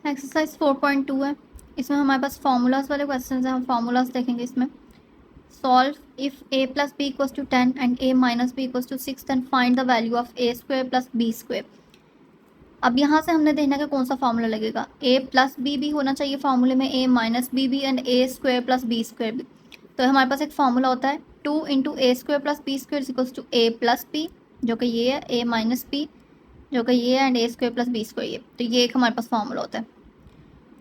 Exercise 4.2 है। इसमें हमारे पास फार्मूलाज वाले क्वेश्चन हैं, हम फार्मूलाज देखेंगे इसमें। Solve if a plus B equals to 10 and a minus B equals to 6 then find the value of a square plus b square. अब यहाँ से हमने देखना है कि कौन सा फार्मूला लगेगा। a प्लस बी भी होना चाहिए फार्मूले में, a माइनस बी भी and a square plus B square भी। तो हमारे पास एक फार्मूला होता है 2 into A square plus B square equals to a plus B, जो कि ये है, a माइनस बी जो कि ये है, and a square plus B square ये। तो ये एक हमारे पास फार्मूला होता है,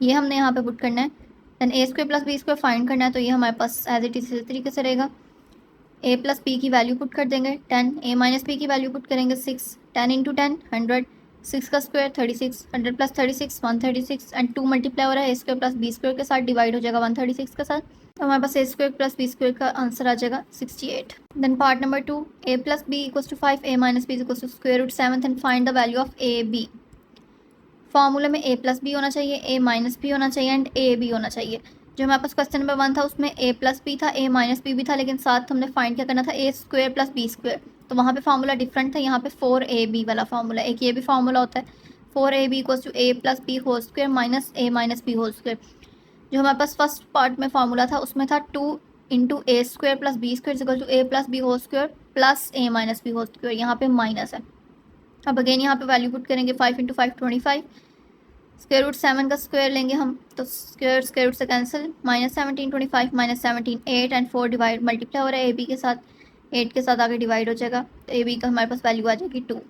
ये हमने यहाँ पे पुट करना है। Then a square plus B square find करना है, तो ये हमारे पास एज इट इज इसी तरीके से रहेगा। ए प्लस बी की वैल्यू पुट कर देंगे 10, ए माइनस बी की वैल्यू पुट करेंगे 6, 10 इंटू 10 100, 6 का स्क्वायर 36, 100 प्लस 36 136 एंड 2 मल्टीप्लाई हो रहा है ए स्क्वायर प्लस बी स्क्वायर के साथ, डिवाइड हो जाएगा 136 के साथ। तो हमारे पास ए स्क्वायर प्लस बी स्क्वायर का आंसर आ जाएगा 68। Then part number 2, A plus B equals to 5, A minus B equals to square root 7 and find the value of A B. फार्मूले में a प्लस बी होना चाहिए, a माइनस बी होना चाहिए and a भी होना चाहिए। जो हमारे पास क्वेश्चन नंबर 1 था उसमें a प्लस बी था, a माइनस बी भी था, लेकिन साथ हमने फाइंड क्या करना था, a square plus B square. तो वहाँ पे फार्मूला डिफरेंट था, यहाँ पे 4ab वाला फार्मूला। एक ये भी फार्मूला होता है 4ab equals to a plus B whole square minus a minus B whole square. जो हमारे पास फर्स्ट पार्ट में फार्मूला था उसमें था 2 into A square plus B square equal to a plus B whole square plus a minus B whole square. यहाँ पे minus है। अब अगेन यहाँ पे वैल्यू पुट करेंगे 5 इंटू 5 25, स्क्वायर रूट 7 का स्क्वायर लेंगे हम, तो स्क्वायर रूट से cancel, minus 17 25 minus 17 8 and 4 divide multiply हो रहा है ए बी के साथ, 8 के साथ आगे डिवाइड हो जाएगा, तो ए बी का हमारे पास वैल्यू आ जाएगी 2।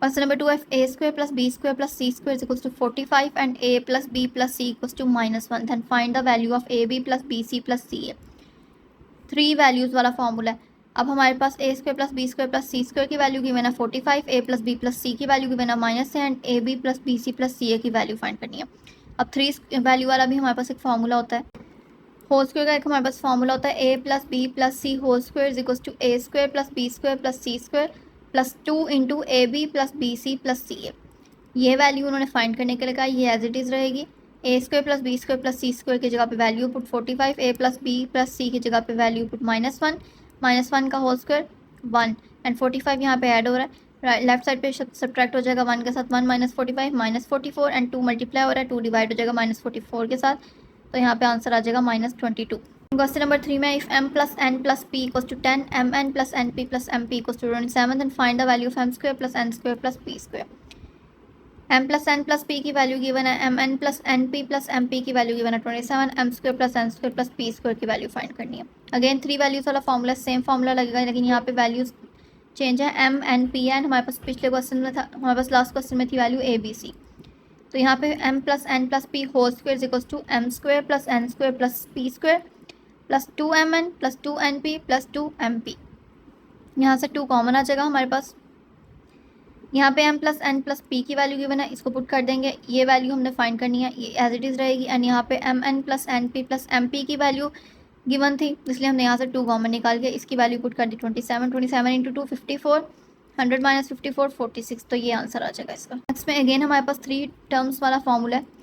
Question number 2, if a square plus B square plus c square equals to 45 and a plus b plus c equals to -1 then find the value of A b plus b c plus c a. 3 values वाला formula है। अब हमारे पास ए square plus B square plus c square की value given है 45, a plus b plus c की value given है minus है, and a b plus b c plus c a की वैल्यू फाइंड करनी है। अब 3 वैल्यू वाला भी हमारे पास एक फार्मूला होता है। होल स्क्वायर का एक हमारे पास फार्मूला होता है a plus b plus c whole square equals to a square plus B square plus c square plus 2 into a b plus b c plus c a. ये value उन्होंने find करने के लिए कहा, ये एज इट इज़ रहेगी। A square plus B square plus c square की जगह पे value put 45, a plus b plus c की जगह पे वैल्यू पुट -1 का होल स्क्वायर 1 एंड 45 यहाँ पे ऐड हो रहा है, लेफ्ट साइड पे सब्ट्रैक्ट हो जाएगा 1 के साथ 1 माइनस 45 माइनस 44 एंड 2 मल्टीप्लाई हो रहा है, 2 डिवाइड हो जाएगा -44 के साथ, तो यहाँ पे आंसर आ जाएगा -22। क्वेश्चन नंबर 3 में if m plus n plus p equals to 10, mn plus np plus mp equals to 27 then find the value of m square plus n square plus p square. m plus n plus p की value given है, mn plus np plus mp की value given है 27, m square plus n square plus p square की value find करनी है। Again 3 values वाला formula, same formula लगेगा, लेकिन यहाँ पे वैल्यूज चेंज है। m n p एंड हमारे पास पिछले क्वेश्चन में था, हमारे पास लास्ट क्वेश्चन में थी वैल्यू a b c। तो यहाँ पे m plus n plus p whole square equals to m square plus n square plus p square plus 2mn plus 2np plus 2mp। यहाँ से 2 कॉमन आ जाएगा हमारे पास। यहाँ पे m plus n plus p की वैल्यू गिवन है, इसको put कर देंगे, ये वैल्यू हमने फाइंड करनी है, ये एज इट इज़ रहेगी। एंड यहाँ पे mn plus np plus mp की वैल्यू गिवन थी, इसलिए हमने यहाँ से 2 कॉमन निकाल के इसकी वैल्यू पुट कर दी 27 इंटू 2 54, 100 माइनस 54 46, तो ये आंसर आ जाएगा इसका। नेक्स्ट में अगेन हमारे पास 3 टर्म्स वाला फॉर्मूला है।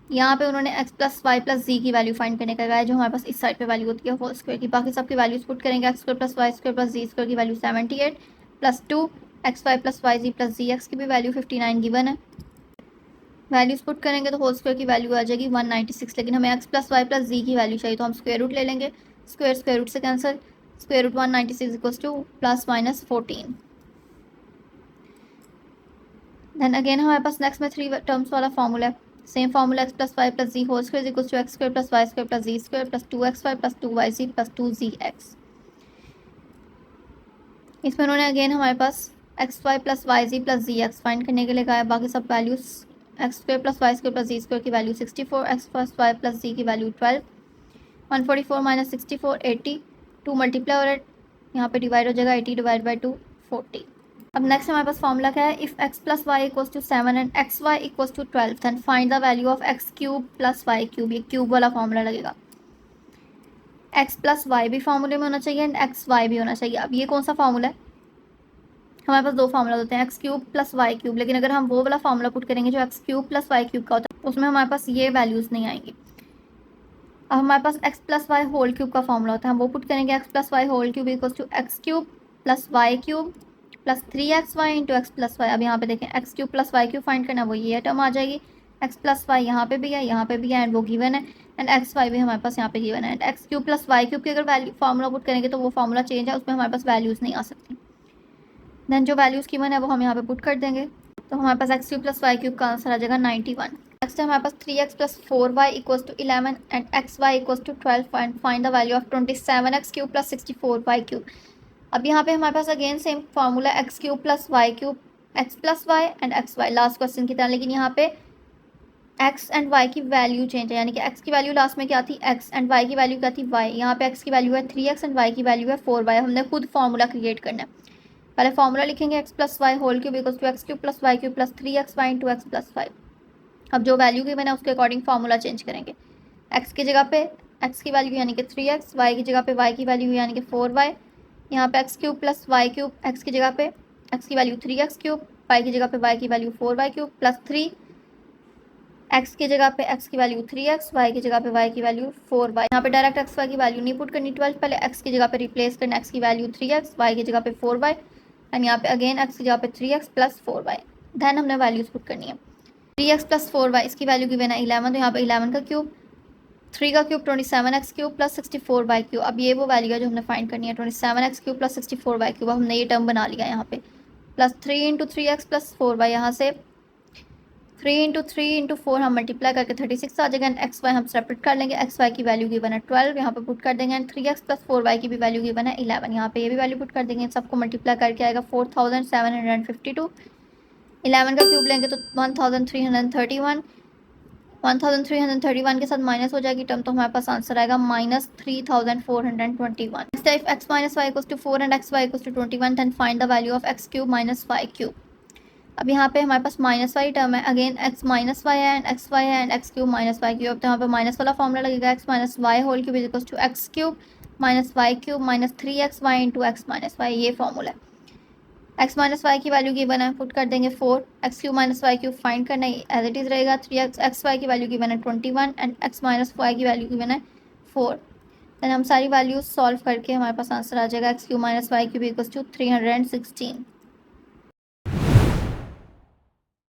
यहाँ पे उन्होंने x plus y plus z की वैल्यू फाइंड करने का कहा है, जो हमारे पास इस साइड पे वैल्यू होती है होल स्क्वायर की। बाकी सबकी वैल्यूज पुट करेंगे, x square plus y square plus z square की value 78 plus 2 x y plus y z plus z x की भी वैल्यू 59 गिवन है। वैल्यूज पुट करेंगे तो होल स्क्वायर की वैल्यू आ जाएगी 196, लेकिन हमें x plus y plus z की वैल्यू चाहिए, तो हम स्क्वायर रूट ले लेंगे, स्क्वायर रूट से cancel, square root 196 equals two plus minus 14। Then again हमारे पास नेक्स्ट में 3 टर्म्स वाला फॉर्मूला है, same formula x plus y plus z whole square equals to x square plus y square plus z square plus 2xy plus 2yz plus 2zx। इसमें उन्होंने again हमारे पास x y plus y z plus z x find करने के लिए कहा है। बाकी सब values x square plus y square plus z square की value 64, x plus y plus z की वैल्यू 12, 144 माइनस 64 80, 2 मल्टीप्लाई हो रहा है, यहाँ पे डिवाइड हो जाएगा 80 डिवाइड बाई 2 40। अब नेक्स्ट हमारे पास फॉर्मूला क्या है, if x plus Y equals to 7 and x Y equals to 12 then find the value of x cube plus Y cube. ये क्यूब वाला फॉर्मूला लगेगा। x प्लस वाई भी फॉर्मूले में होना चाहिए एंड एक्स वाई भी होना चाहिए। अब ये कौन सा फॉर्मूला है, हमारे पास 2 फार्मूला होते हैं, X cube plus Y cube, लेकिन अगर हम वो वाला फॉर्मूला पुट करेंगे जो X cube plus Y cube का होता है, उसमें हमारे पास ये वैल्यूज़ नहीं आएंगी। अब हमारे पास x plus Y whole cube का फॉर्मूला होता है, हम वो पुट करेंगे, x plus Y whole cube equals to x cube plus Y cube plus 3xy into x plus Y. अब यहाँ पे देखें x cube plus Y cube find करना, वो ये टर्म आ जाएगी। एक्स प्लस वाई यहाँ पे भी है, यहाँ पे भी है, एंड वो गिवन है, एंड एक्स वाई भी हमारे पास यहाँ पे गिवन है। And X cube plus Y cube की अगर वैल्यू फार्मूला पुट करेंगे तो वो फार्मूला चेंज है, उसमें हमारे पास वैल्यूज़ नहीं आ सकती। देन जो वैल्यूज़ गिवन है वो हम यहाँ पे पुट कर देंगे, तो हमारे पास x cube plus Y cube का आंसर आ जाएगा 91। नेक्स्ट है हमारे पास 3x plus 4y equals to 11 and xy equals to 12 and find the value of 27x cube plus 64y cube. अब यहाँ पे हमारे पास again same formula x cube plus Y cube, x plus y and x y last question की तरह, लेकिन यहाँ पे एक्स एंड वाई की वैल्यू चेंज है, यानी कि एक्स की वैल्यू लास्ट में क्या थी एक्स एंड वाई की वैल्यू क्या थी वाई। यहाँ पे एक्स की वैल्यू है 3x एंड वाई की वैल्यू है 4y। हमने खुद फार्मूला क्रिएट करना है। पहले फार्मूला लिखेंगे X plus Y whole cube equals to x cube plus Y cube plus 3xy into x plus Y. अब जो वैल्यू की मैंने उसके अकॉर्डिंग फार्मूला चेंज करेंगे। एक्स की जगह पे एक्स की वैल्यू यानी कि 3x, वाई की जगह पे वाई की वैल्यू यानी कि 4y। यहाँ पे X cube plus Y cube, X की जगह पे एक्स की वैल्यू 3x क्यूब, वाई की जगह पे वाई की value 4y cube plus 3, x की जगह पे एक्स की वैल्यू 3x, वाई की जगह पे वाई की वैल्यू 4y। यहाँ पे डायरेक्ट एक्स वाई की वैल्यू नहीं पुट करनी 12, पहले एक्स की जगह पे रिप्लेस करना एक्स की वैल्यू 3x, वाई की जगह पे 4y एंड यहाँ पे अगेन एक्स की जगह पे 3x प्लस 4y। देन हमने वैल्यूज पुट करनी है। 3x प्लस 4y इसकी वैल्यू गिवन है 11, तो यहाँ पे 11 का क्यूब, 3 का cube 27x cube plus 64y cube. अब ये वो वैल्यू है जो हमने फाइंड करनी है, 27x cube plus 64y cube. हमने ये टर्म बना लिया यहाँ पे, plus 3 into 3x plus 4y, यहाँ से 3 इंटू 3 इंटू 4 हम मल्टीप्लाई करके 36 आ जाएगा, एंड एक्स वाई हम सेपरेट कर लेंगे। एक्स वाई की वैल्यू गिवन है 12, यहाँ पे पुट कर देंगे, एंड 3x प्लस 4y की भी वैल्यू गिवन है 11, यहाँ पे ये भी वैल्यू पुट कर देंगे। सबको मल्टीप्लाई करके आएगा 4752। 11 का क्यूब लेंगे तो 1331, 1331 के साथ माइनस हो जाएगी टर्म, तो हमारे पास आंसर आएगा -3421। Next if x minus Y equals to 4 and x Y equals to 21 then find the value of x cube minus Y cube. अब यहाँ पे हमारे पास माइनस वाई टर्म है, अगेन x माइनस वाई है एंड एक्स वाई है and X cube minus Y cube. तो यहाँ पे माइनस वाला फॉर्मूला लगेगा x minus Y whole cube equals to x cube minus Y cube minus 3xy into x minus y, ये formula है। X minus y की value given है, put कर देंगे 4, x cube minus Y cube find करना है as it is रहेगा। 3x x y की वैल्यू गिवन है 21 एंड एक्स माइनस वाई की वैल्यू गिवन है 4। देन हम सारी वैल्यूज सॉल्व करके हमारे पास आंसर आ जाएगा x cube minus Y cube equals to 316।